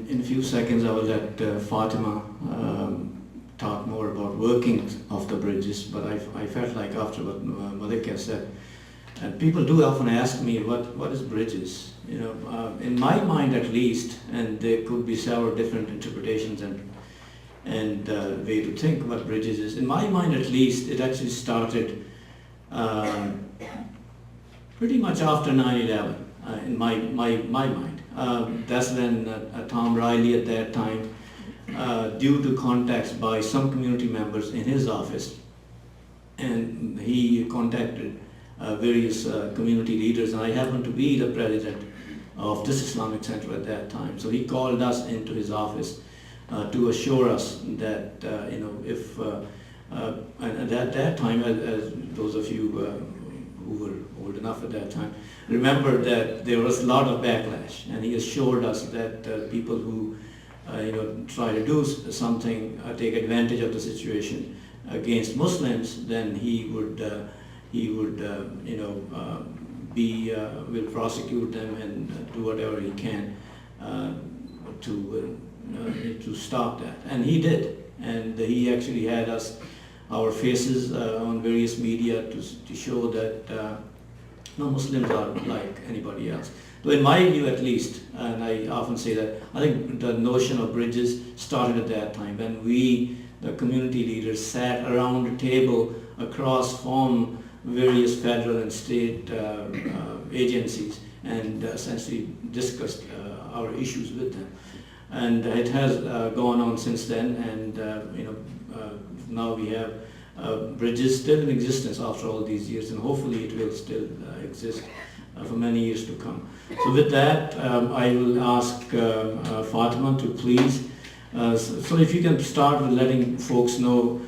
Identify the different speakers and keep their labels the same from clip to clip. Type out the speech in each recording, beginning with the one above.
Speaker 1: in a few seconds I will let Fatima talk more about working of the bridges, but I felt like after what Malika said, people do often ask me what is bridges. You know, in my mind at least, and there could be several different interpretations and way to think what bridges is. In my mind at least, it actually started pretty much after 9/11. In my mind, that's when Tom Riley at that time, due to contacts by some community members in his office, and he contacted various community leaders, and I happened to be the president of this Islamic Center at that time. So he called us into his office to assure us that you know, if and at that time, as those of you who were old enough at that time remember, that there was a lot of backlash, and he assured us that people who you know, try to do something, take advantage of the situation against Muslims, then he would you know, will prosecute them and do whatever he can to stop that. And he did, and he actually had our faces on various media to show that no Muslims are like anybody else. So in my view at least, and I often say that, I think the notion of bridges started at that time when we, the community leaders, sat around a table across from various federal and state agencies and essentially discussed our issues with them. And it has gone on since then, and you know, now we have bridges still in existence after all these years, and hopefully it will still exist for many years to come. So with that, I will ask Fatima to please, so if you can start with letting folks know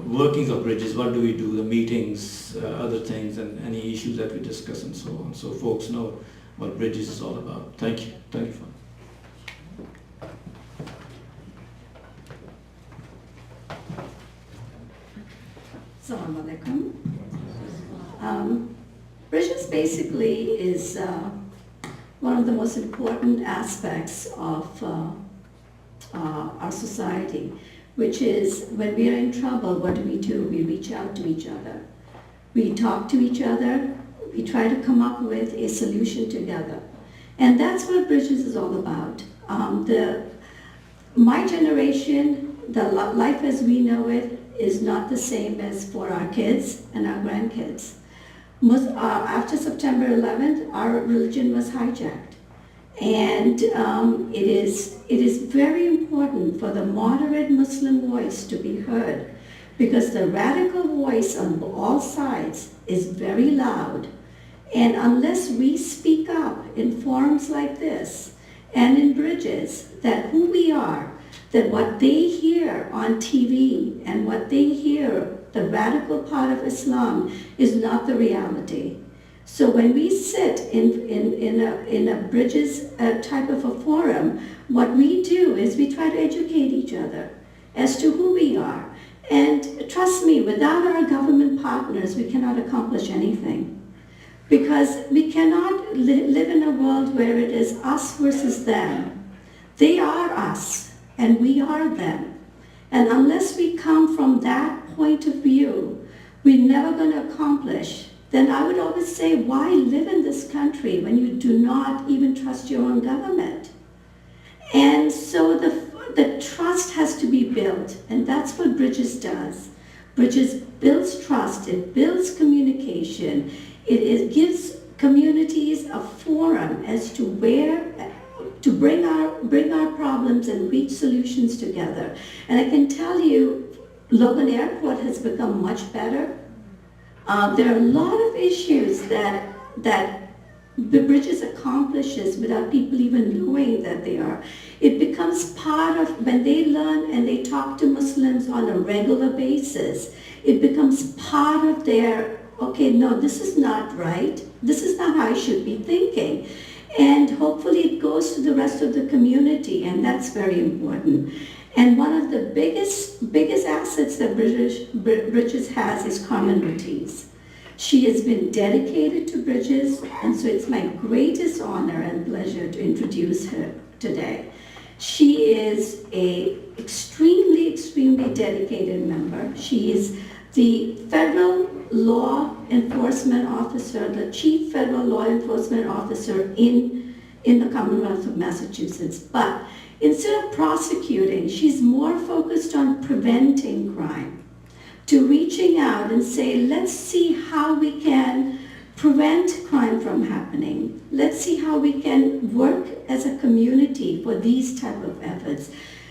Speaker 1: workings of bridges, what do we do, the meetings, other things, and any issues that we discuss and so on, so folks know what bridges is all about. Thank you. Thank you, Fatima.
Speaker 2: Assalamu alaikum. Bridges basically is one of the most important aspects of our society, which is when we are in trouble, what do? We reach out to each other. We talk to each other. We try to come up with a solution together. And that's what Bridges is all about. My generation, the life as we know it, is not the same as for our kids and our grandkids. After September 11th, our religion was hijacked. And it is very important for the moderate Muslim voice to be heard, because the radical voice on all sides is very loud. And unless we speak up in forums like this and in Bridges, that who we are, that what they hear on TV and what they hear, the radical part of Islam, is not the reality. So when we sit in a Bridges type of a forum, what we do is we try to educate each other as to who we are. And trust me, without our government partners, we cannot accomplish anything. Because we cannot live in a world where it is us versus them. They are us, and we are them. And unless we come from that point of view, we're never going to accomplish. Then I would always say, why live in this country when you do not even trust your own government? And so the trust has to be built, and that's what Bridges does. Bridges builds trust, it builds communication, it gives communities a forum as to where to bring our problems and reach solutions together. And I can tell you, Logan Airport has become much better. There are a lot of issues that the Bridges accomplishes without people even knowing that they are. It becomes part of, when they learn and they talk to Muslims on a regular basis, it becomes part of their, okay, no, this is not right. This is not how I should be thinking. And hopefully it goes to the rest of the community, and that's very important. And one of the biggest assets that Bridges has is Carmon Ortiz. She has been dedicated to Bridges, and so it's my greatest honor and pleasure to introduce her today. She is a extremely dedicated member. She is the federal law enforcement officer, the chief federal law enforcement officer in the Commonwealth of Massachusetts. But instead of prosecuting, she's more focused on preventing crime, to reaching out and say, let's see how we can prevent crime from happening. Let's see how we can work as a community for these type of efforts.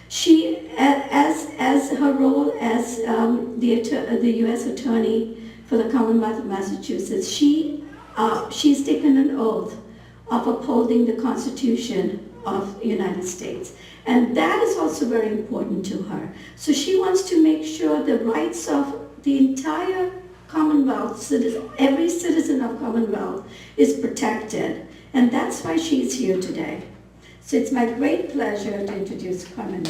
Speaker 2: She, as her role as the U.S. Attorney for the Commonwealth of Massachusetts, she's taken an oath of upholding the Constitution of the United States. And that is also very important to her. So she wants to make sure the rights of the entire Commonwealth, every citizen of Commonwealth is protected. And that's why she's here today. So it's my great pleasure to introduce Carmon.